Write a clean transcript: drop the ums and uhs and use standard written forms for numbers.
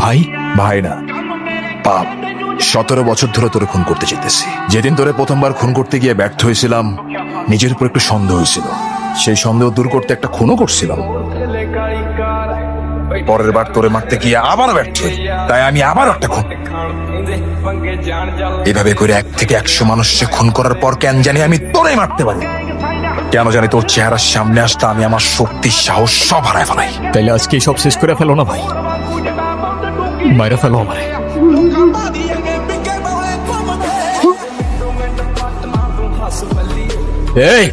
ভাই ভাই না, পাপ। 17 বছর ধরে তোরে খুন করতে চেয়েছি। যেদিন তোরে প্রথমবার খুন করতে গিয়ে ব্যর্থ হয়েছিলাম, নিজের উপর একটু সন্দেহ হয়েছিল। সেই সন্দেহ দূর করতে একটা খুনও করছিলাম। পরের বার তোরে মারতে গিয়ে আবার ব্যর্থ হই, তাই আমি আবার একটা খুন। এভাবে করে 1 থেকে 100 মানুষকে খুন করার পর কেন জানি আমি তোরে মারতে পারি। কেন জানি তোর চেহারার সামনে আসতে আমি আমার শক্তি সাহস সব হারায় ফেলাই। তাইলে আজকে সব শেষ করে ফেলো না ভাই, মাইরা ফেলো আমারে। এই